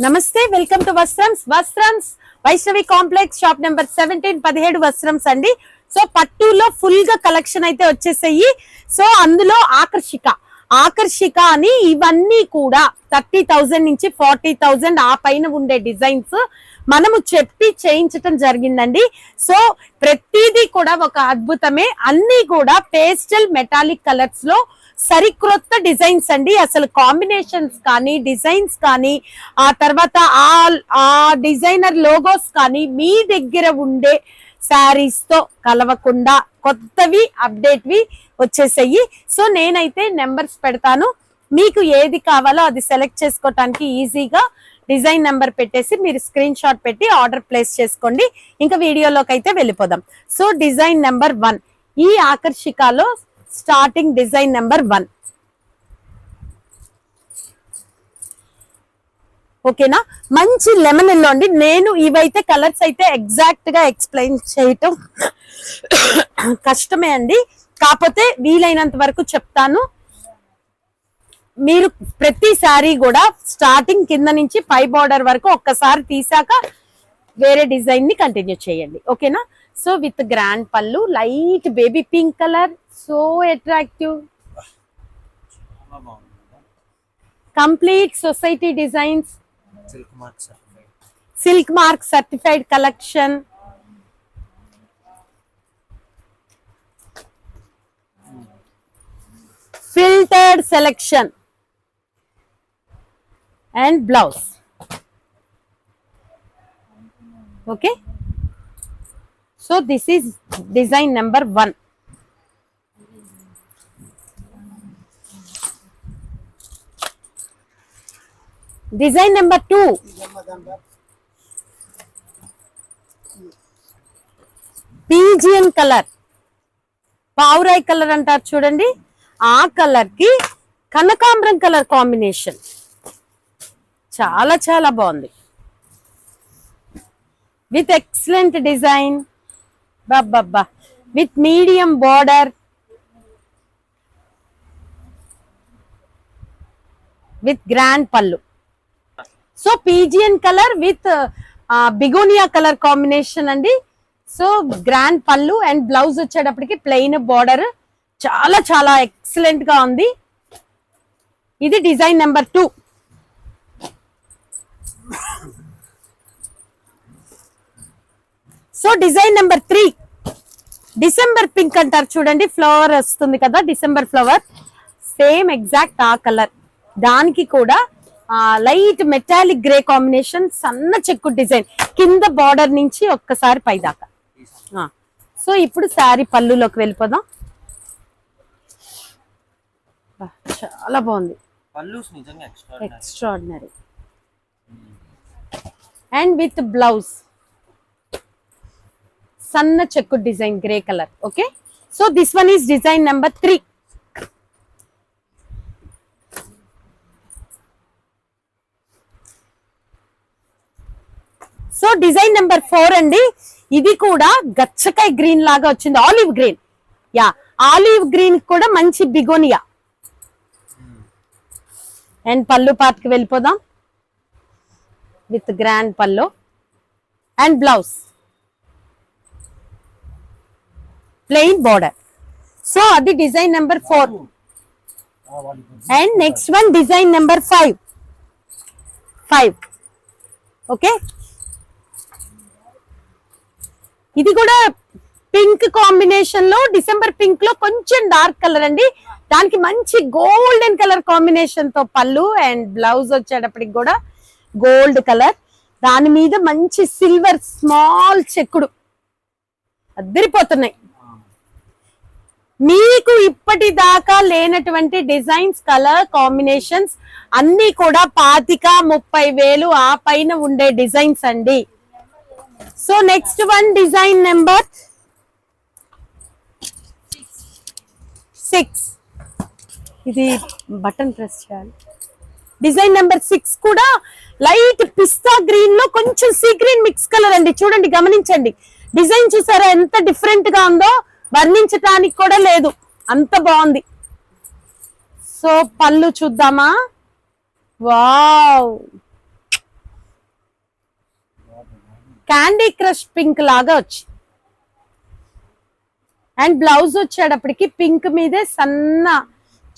నమస్తే, welcome to Vastrams Vaishnavi complex shop number 17 Vastrams అండి. So పట్టులో ఫుల్ గా కలెక్షన్ అయితే వచ్చేసాయి. సో అందులో ఆకర్షిక అని ఇవన్నీ కూడా 30,000 నుంచి 40,000 ఆ పైన ఉండే డిజైన్స్ మనము చెప్పి చేయించటం జరిగిందండి. సో ప్రతిదీ కూడా ఒక అద్భుతమే. అన్ని కూడా పేస్టల్ మెటాలిక్ కలర్స్ లో సరికొత్త డిజైన్స్ అండి. అసలు కాంబినేషన్స్ కానీ డిజైన్స్ కానీ ఆ తర్వాత ఆ డిజైనర్ లోగోస్ కానీ మీ దగ్గర ఉండే శారీస్ తో కలవకుండా కొత్తవి అప్డేట్వి వచ్చేసాయి. సో నేనైతే నెంబర్స్ పెడతాను, మీకు ఏది కావాలో అది సెలెక్ట్ చేసుకోవటానికి ఈజీగా డిజైన్ నెంబర్ పెట్టేసి మీరు స్క్రీన్ షాట్ పెట్టి ఆర్డర్ ప్లేస్ చేసుకోండి. ఇంకా వీడియోలోకి అయితే వెళ్ళిపోదాం. సో డిజైన్ నెంబర్ 1 ఈ ఆకర్షికలో స్టార్టింగ్ డిజైన్ నెంబర్ 1. ఓకేనా, మంచి లెమన్ ఎల్లో అండి. నేను ఇవైతే కలర్స్ అయితే ఎగ్జాక్ట్ గా ఎక్స్ప్లెయిన్ చేయటం కష్టమే అండి, కాకపోతే వీలైనంత వరకు చెప్తాను. మీరు ప్రతి సారీ కూడా స్టార్టింగ్ కింద నుంచి పై బార్డర్ వరకు ఒక్కసారి తీసాక వేరే డిజైన్ ని కంటిన్యూ చేయండి. ఓకేనా. సో విత్ గ్రాండ్ పళ్ళు, light baby pink colour, so attractive, complete society designs, silk mark certified collection, filtered selection and blouse. Okay, so this is design number 1. Design number 2, pigeon color, పావురాయి colour అంటారు చూడండి, ఆ colour కి కనకాంబరం colour combination చాలా చాలా బాగుంది. With excellent design, బాబ్బా, with medium border, with grand పళ్ళు. So pigeon colour with begonia colour combination అండి. సో గ్రాండ్ పళ్ళు అండ్ బ్లౌజ్ వచ్చేటప్పటికి ప్లెయిన్ బార్డర్, చాలా చాలా ఎక్సలెంట్ గా ఉంది. ఇది design number 2. So design number 3 December pink అంటారు చూడండి, ఫ్లవర్ వస్తుంది కదా, డిసెంబర్ ఫ్లవర్, సేమ్ ఎగ్జాక్ట్ ఆ కలర్. దానికి కూడా లైట్ మెటాలిక్ గ్రే కాంబినేషన్, సన్న చెక్కు డిజైన్ కింద బార్డర్ నుంచి ఒక్కసారి పైదాకా. సో ఇప్పుడు శారీ పళ్ళులోకి వెళ్ళిపోదాం. చాలా బాగుంది, ఎక్స్ట్రాడినరీ. అండ్ విత్ బ్లౌజ్ సన్న చెక్కు design grey colour. Okay, so this one is design number 3. So design number 4 అండి. ఇది కూడా గచ్చకాయ గ్రీన్ లాగా వచ్చింది, olive green. Yeah, olive green కూడా మంచి బిగోనియా. అండ్ పళ్ళు పార్ట్ కి వెళ్ళిపోదాం. విత్ గ్రాండ్ పళ్ళు and blouse, plain border. So అది design number 4. And next one design number 5. Okay, ఇది కూడా పింక్ కాంబినేషన్ లో, డిసెంబర్ పింక్ లో కొంచెం డార్క్ కలర్ అండి. దానికి మంచి గోల్డెన్ కలర్ కాంబినేషన్ తో పళ్ళు అండ్ బ్లౌజ్ వచ్చేటప్పటికి కూడా గోల్డ్ కలర్, దాని మీద మంచి సిల్వర్ స్మాల్ చెక్కుడు, అద్దరిపోతున్నాయి. మీకు ఇప్పటిదాకా లేనటువంటి డిజైన్స్, కలర్ కాంబినేషన్స్ అన్ని కూడా 25,000-30,000 ఆ పైన ఉండే డిజైన్స్ అండి. So next one design number 6. ఇది బటన్ ప్రెస్ చేయాలి. డిజైన్ నెంబర్ 6 కూడా లైట్ పిస్తా గ్రీన్ లో కొంచెం సీ గ్రీన్ మిక్స్ కలర్ అండి. చూడండి, గమనించండి, డిజైన్ చూసారా ఎంత డిఫరెంట్ గా ఉందో, వర్ణించటానికి కూడా లేదు, అంత బాగుంది. సో పళ్ళు చూద్దామా, వావ్, క్యాండీ క్రష్ పింక్ లాగా వచ్చి అండ్ బ్లౌజ్ వచ్చేటప్పటికి పింక్ మీదే సన్న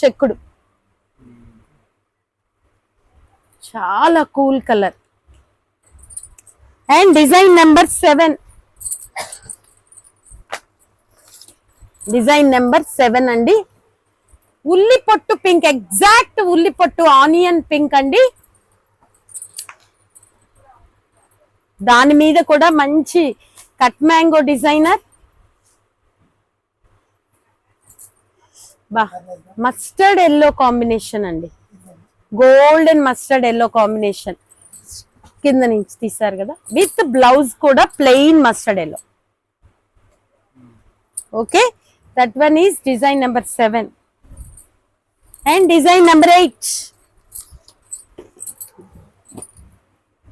చెక్కుడు, చాలా cool colour. And design number 7, design number 7 అండి. ఉల్లి పొట్టు పింక్, ఎగ్జాక్ట్ ఉల్లి పొట్టు ఆనియన్ పింక్ అండి. దాని మీద కూడా మంచి కట్ మ్యాంగో డిజైనర్. బా మస్టర్డ్ ఎల్లో కాంబినేషన్ అండి, gold and mustard yellow combination కింద నుంచి తీసారు కదా. విత్ బ్లౌజ్ కూడా plain mustard yellow. Okay, that one is design number 7. And design number 8,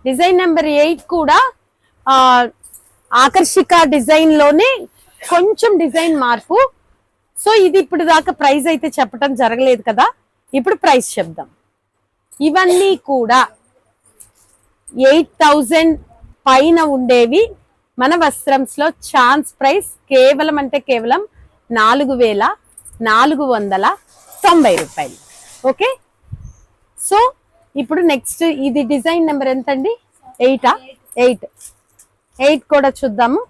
design number 8 కూడా ఆకర్షిక డిజైన్ లోనే కొంచెం డిజైన్ మార్పు. సో ఇది ఇప్పుడు దాకా ప్రైస్ అయితే చెప్పడం జరగలేదు కదా, ఇప్పుడు ప్రైస్ చెప్దాం. ఇవన్నీ కూడా 8,000 పైన ఉండేవి మన వస్త్రంస్ లో ఛాన్స్ ప్రైస్ కేవలం అంటే కేవలం 4,490 రూపాయలు. ఓకే, సో ఇప్పుడు నెక్స్ట్ ఇది డిజైన్ నెంబర్ ఎంత అండి? 8 కూడా చూద్దాము.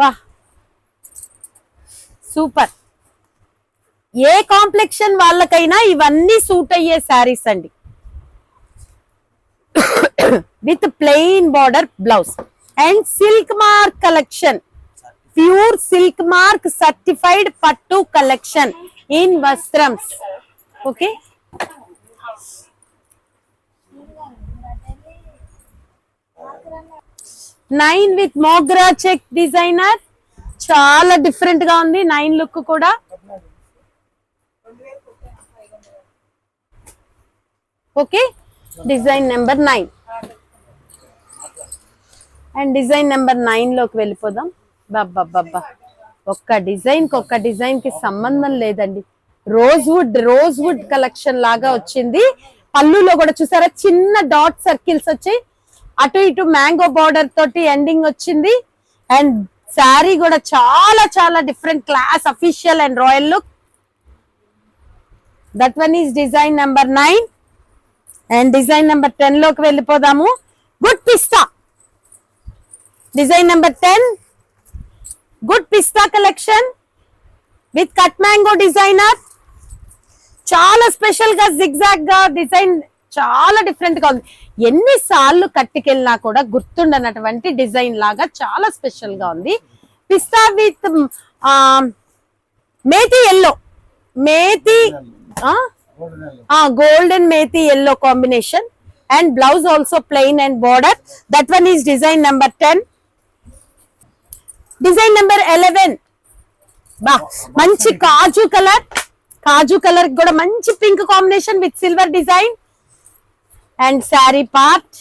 బా సూపర్, ఏ కాంప్లెక్షన్ వాళ్ళకైనా ఇవన్నీ సూట్ అయ్యే శారీస్ అండి. With plain border blouse and silk mark collection, pure silk mark certified పట్టు collection in Vastrams. Okay, nine with మోగ్రా చెక్ డిజైనర్, చాలా డిఫరెంట్ గా ఉంది 9 లుక్ కూడా. Okay, design number 9 and design number 9 లోకి వెళ్ళిపోదాం. బాబ్బా ఒక్క డిజైన్ కి సంబంధం లేదండి. రోజ్ వుడ్ కలెక్షన్ లాగా వచ్చింది. పళ్ళులో కూడా చూసారా చిన్న డాట్ సర్కిల్స్ వచ్చి అటు ఇటు మ్యాంగో బార్డర్ తోటి ఎండింగ్ వచ్చింది. అండ్ శారీ కూడా చాలా చాలా different class official and royal look. That one is design number 9 and design number 10 లోకి వెళ్ళిపోదాము. Good pista, design number 10 good pista collection with cut mango designer. చాలా స్పెషల్ గా జిగ్జాగ్ గా డిజైన్ చాలా డిఫరెంట్ గా ఉంది. ఎన్నిసార్లు కట్టుకెళ్ళినా కూడా గుర్తుండనటువంటి డిజైన్ లాగా చాలా స్పెషల్ గా ఉంది. పిస్తా విత్ మేతి ఎల్లో, గోల్డెన్ మేతి yellow combination and blouse also plain and border. That one is design number 10. Design number 11 బా మంచి కాజు కలర్ కూడా మంచి pink combination with silver design and sari part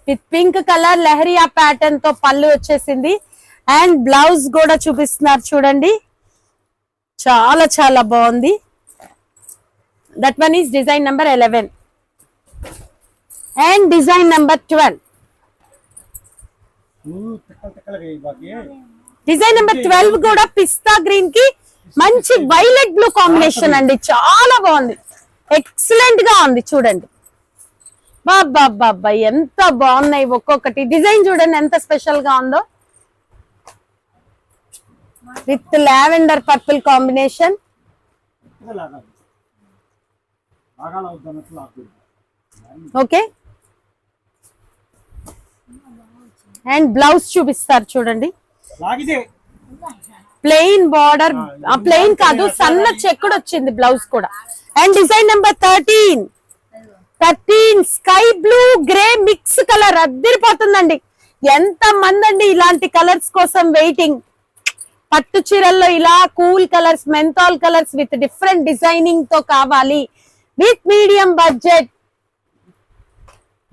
with pink colour లెహరియా ప్యాటర్న్ తో పళ్ళు వచ్చేసింది. అండ్ బ్లౌజ్ కూడా చూపిస్తున్నారు చూడండి, చాలా చాలా బాగుంది. That one is design number 11 and design number 12. Design number 12 కూడా పిస్తా గ్రీన్ కి మంచి వైలెట్ బ్లూ కాంబినేషన్ అండి, చాలా బాగుంది, ఎక్సలెంట్ గా ఉంది. చూడండి బాబ్బా ఎంత బాగున్నాయి ఒక్కొక్కటి. డిజైన్ చూడండి ఎంత స్పెషల్ గా ఉందో with lavender purple combination. Okay, and blouse చూపిస్తారు చూడండి, ప్లెయిన్ బార్డర్, ప్లెయిన్ కాదు సన్న చెక్కుడు వచ్చింది బ్లౌజ్ కూడా. And design number 13 sky blue grey mix colour అద్దరిపోతుందండి. ఎంత మంది అండి ఇలాంటి కలర్స్ కోసం వెయిటింగ్. పట్టు చీరల్లో ఇలా cool colours, menthol colours with different designing తో కావాలి విత్ మీడియం బడ్జెట్.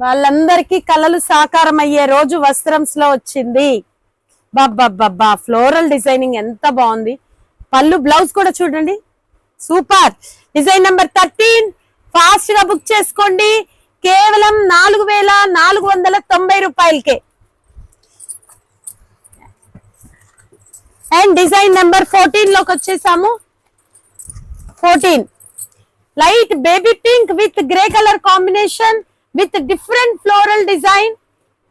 వాళ్ళందరికీ కలలు సాకారం అయ్యే రోజు వస్త్రంస్ లో వచ్చింది. బాబ్బా ఫ్లోరల్ డిజైనింగ్ ఎంత బాగుంది. పళ్ళు బ్లౌజ్ కూడా చూడండి సూపర్. డిజైన్ నెంబర్ 13 ఫాస్ట్ గా బుక్ చేసుకోండి. కేవలం 4490 రూపాయలకే. అండ్ డిజైన్ నెంబర్ 14 లోకి వచ్చేసాము. 14 light baby pink with grey colour combination with different floral design.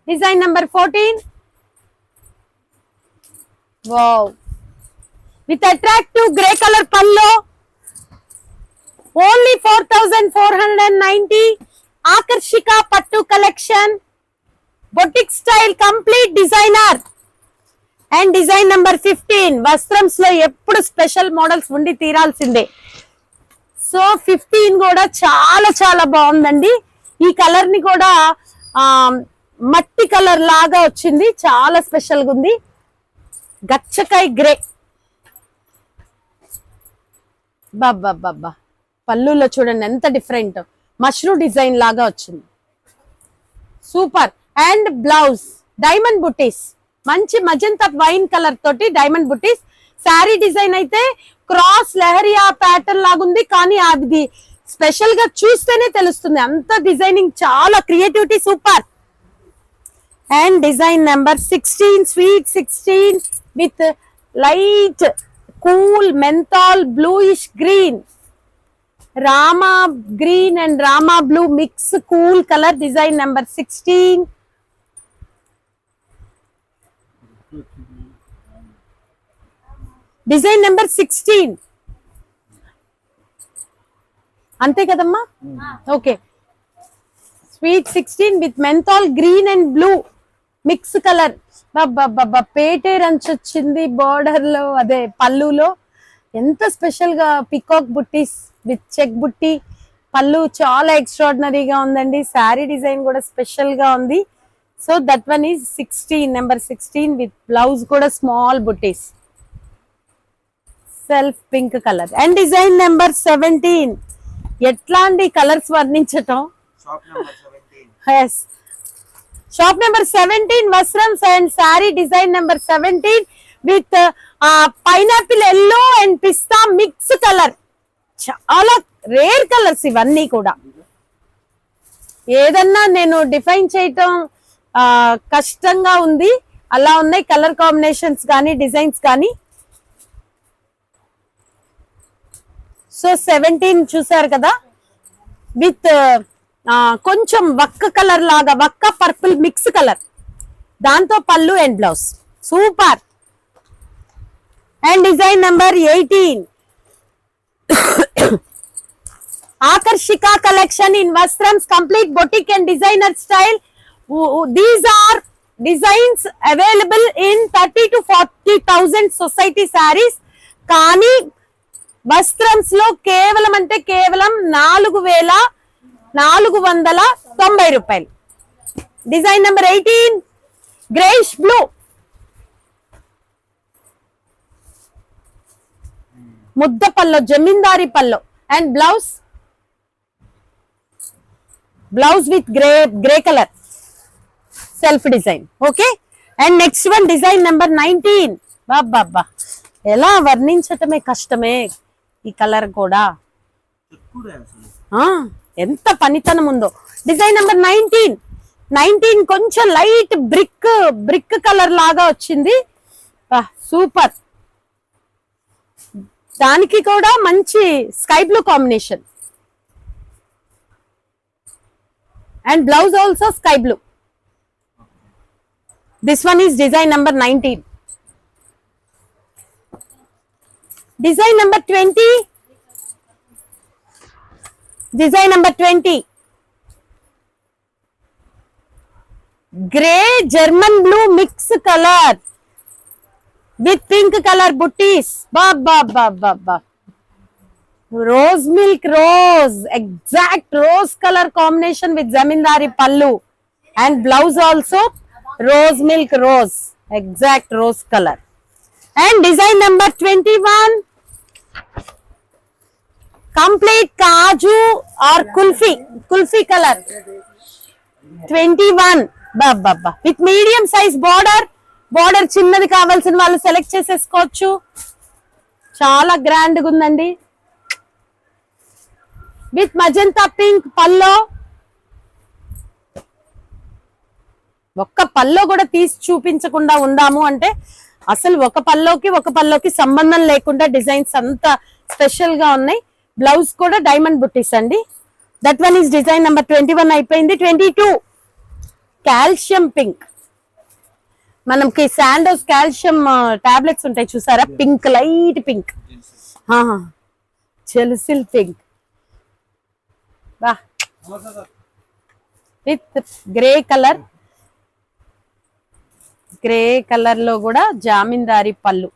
Design number 14. Wow, with attractive grey colour pallu. Only 4490. ఆకర్షిక పట్టు collection, boutique style, complete designer. And design number 15. వస్త్రంస్ లో ఎప్పుడు special models ఉండి తీరాల్సిందే. So 15 కూడా చాలా చాలా బాగుందండి. ఈ కలర్ ని కూడా మట్టి కలర్ లాగా వచ్చింది, చాలా స్పెషల్ గా ఉంది. గచ్చకాయ గ్రే. బాబా పళ్ళులో చూడండి ఎంత డిఫరెంట్, మష్రూమ్ డిజైన్ లాగా వచ్చింది. సూపర్. అండ్ బ్లౌజ్ డైమండ్ బుటీస్, మంచి మజంతా వైన్ కలర్ తోటి డైమండ్ బుటీస్. శారీ డిజైన్ అయితే క్రాస్ లెహరియా ప్యాటర్న్ లాగుంది, కానీ అది స్పెషల్ గా చూస్తేనే తెలుస్తుంది. అంత డిజైనింగ్ చాలా creativity, super. And design number 16, sweet 16 with light cool menthol bluish green, Rama green and Rama blue mix cool colour. Design number 16. Design number 16 అంతే కదమ్మా? Okay. Sweet 16 with menthol green and blue mix colour. పేటే రంచు వచ్చింది border లో, అదే పళ్ళులో. ఎంత special గా పికాక్ బుట్టీస్ విత్ చెక్ బుట్టి పళ్ళు, చాలా ఎక్స్ట్రాడినరీగా ఉందండి. శారీ డిజైన్ కూడా స్పెషల్ గా ఉంది. So that one is 16, number 16 with blouse కూడా స్మాల్ బుట్టీస్, self pink colour. And design number 17. ఎట్లాంటి కలర్స్ వర్ణించటం. Shop number 17 Vastrams and sari. Design number 17 with pineapple yellow and పిస్తా మిక్స్ కలర్. చాలా రేర్ కలర్స్ ఇవన్నీ కూడా. ఏదన్నా నేను డిఫైన్ చేయటం కష్టంగా ఉంది, అలా ఉన్నాయి కలర్ కాంబినేషన్స్ కానీ డిజైన్స్ కానీ. సో 17 చూసారు కదా, విత్ కొంచెం వక్క కలర్ లాగా, వక్క పర్పుల్ మిక్స్ కలర్, దాంతో పళ్ళు and blouse. Super. And design number 18. ఆకర్షిక collection in Vastrams, complete boutique and designer style. These are designs available in 30 to 40,000 society sarees. కానీ వస్త్రమ్స్ లో కేవలం అంటే కేవలం 4490 రూపాయలు. డిజైన్ నెంబర్ 18 గ్రేష్ బ్లూ, ముద్ద పల్లో, జమీందారీ పల్లో. And blouse with grey colour self design. Okay. And next one design number 19. బాబా ఎలా వర్ణించటమే కష్టమే ఈ కలర్ కూడా. ఎంత పనితనం ఉందో. డిజైన్ నెంబర్ 19 కొంచెం లైట్ బ్రిక్ కలర్ లాగా వచ్చింది. సూపర్. దానికి కూడా మంచి sky blue combination. And blouse also sky blue. This one is design number 19. Design number 20. Design number 20 grey German blue mix colour with pink colour బుట్టీస్. బాబా rose milk rose, exact rose colour combination with జమీందారీ పల్లు. And blouse also rose milk rose, exact rose colour. And design number 21 complete కాజు or కుల్ఫీ colour. 21 బాబా with medium size border. చిన్నది కావాల్సిన వాళ్ళు సెలెక్ట్ చేసేసుకోవచ్చు. చాలా గ్రాండ్ గా ఉందండి. విత్ మజంతా పింక్ పల్లో ఒక్క పల్లో కూడా తీసి చూపించకుండా ఉందాము అంటే అసలు ఒక పల్లోకి సంబంధం లేకుండా డిజైన్స్ అంత స్పెషల్ గా ఉన్నాయి. బ్లౌజ్ కూడా డైమండ్ బుట్టీస్ అండి. That one is design number 21 అయిపోయింది. 22 కాల్షియం పింక్. మనకి శాండోస్ కాల్షియం టాబ్లెట్స్ ఉంటాయి చూసారా, pink, light pink, Gelusil pink with grey colour. Grey colour లో కూడా జామిందారి పళ్ళు.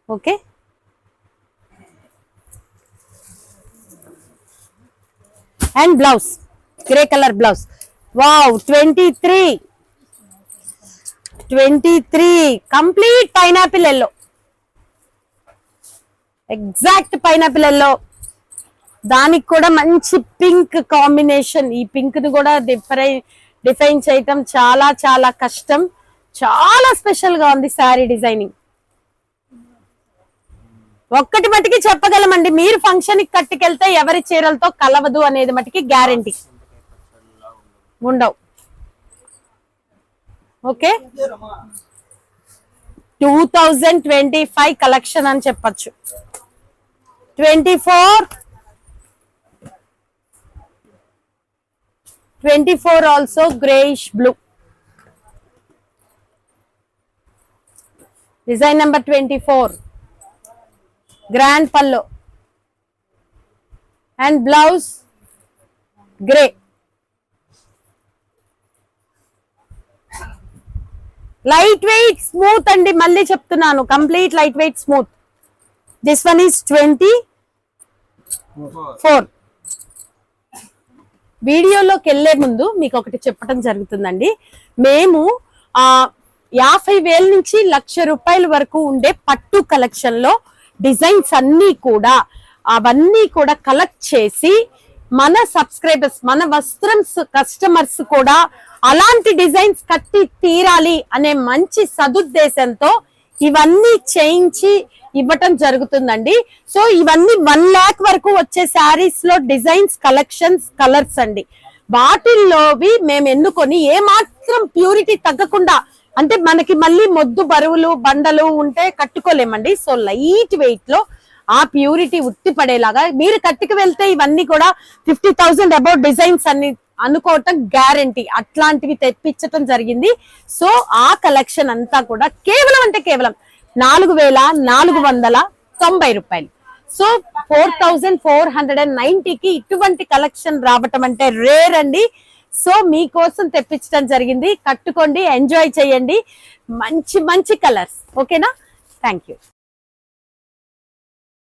Okay, and blouse grey colour blouse. Wow, 23 complete pineapple yellow, exact pineapple yellow. దానికి కూడా మంచి పింక్ కాంబినేషన్. ఈ పింక్ ని కూడా డిఫైన్ చేయటం చాలా చాలా కష్టం. చాలా స్పెషల్ గా ఉంది శారీ డిజైనింగ్. ఒక్కటి మటుకి చెప్పగలమండి, మీరు ఫంక్షన్ కి కట్టుకెళ్తే ఎవరి చీరలతో కలవదు అనేది మటుకి గ్యారంటీ ఉండవు. ఓకే, 2025 కలెక్షన్ అని చెప్పచ్చు. 24 also greyish blue. Design number 24, grand pallu and blouse grey. Light weight smooth అండి, మళ్ళీ చెప్తున్నాను, complete light weight smooth. This one is 24. వీడియోలోకి వెళ్లే ముందు మీకు ఒకటి చెప్పడం జరుగుతుందండి. మేము 50,000 నుంచి 1,00,000 రూపాయల వరకు ఉండే పట్టు కలెక్షన్ లో డిజైన్స్ అవన్నీ కూడా కలెక్ట్ చేసి మన సబ్స్క్రైబర్స్, మన వస్త్రంస్ కస్టమర్స్ కూడా అలాంటి డిజైన్స్ కట్టి తీరాలి అనే మంచి సదుద్దేశంతో ఇవన్నీ చేయించి ఇవ్వటం జరుగుతుందండి. సో ఇవన్నీ 1 lakh వరకు వచ్చే శారీస్ లో డిజైన్స్, కలెక్షన్స్, కలర్స్ అండి. వాటిల్లోవి మేము ఎన్నుకొని ఏ మాత్రం ప్యూరిటీ తగ్గకుండా, అంటే మనకి మళ్ళీ మొద్దు బరువులు బండలు ఉంటే కట్టుకోలేమండి. సో లైట్ వెయిట్ లో ఆ ప్యూరిటీ ఉత్తి పడేలాగా మీరు కట్టుకు వెళ్తే ఇవన్నీ కూడా 50,000 అబౌట్ డిజైన్స్ అన్ని అనుకోవటం గ్యారంటీ. అట్లాంటివి తెప్పించటం జరిగింది. సో ఆ కలెక్షన్ అంతా కూడా కేవలం 4,490 రూపాయలు. సో 4,490కి ఇటువంటి కలెక్షన్ రావటం అంటే రేర్ అండి. సో మీకోసం తెప్పించడం జరిగింది. కట్టుకోండి, ఎంజాయ్ చేయండి. మంచి మంచి కలర్స్. ఓకేనా? Thank you.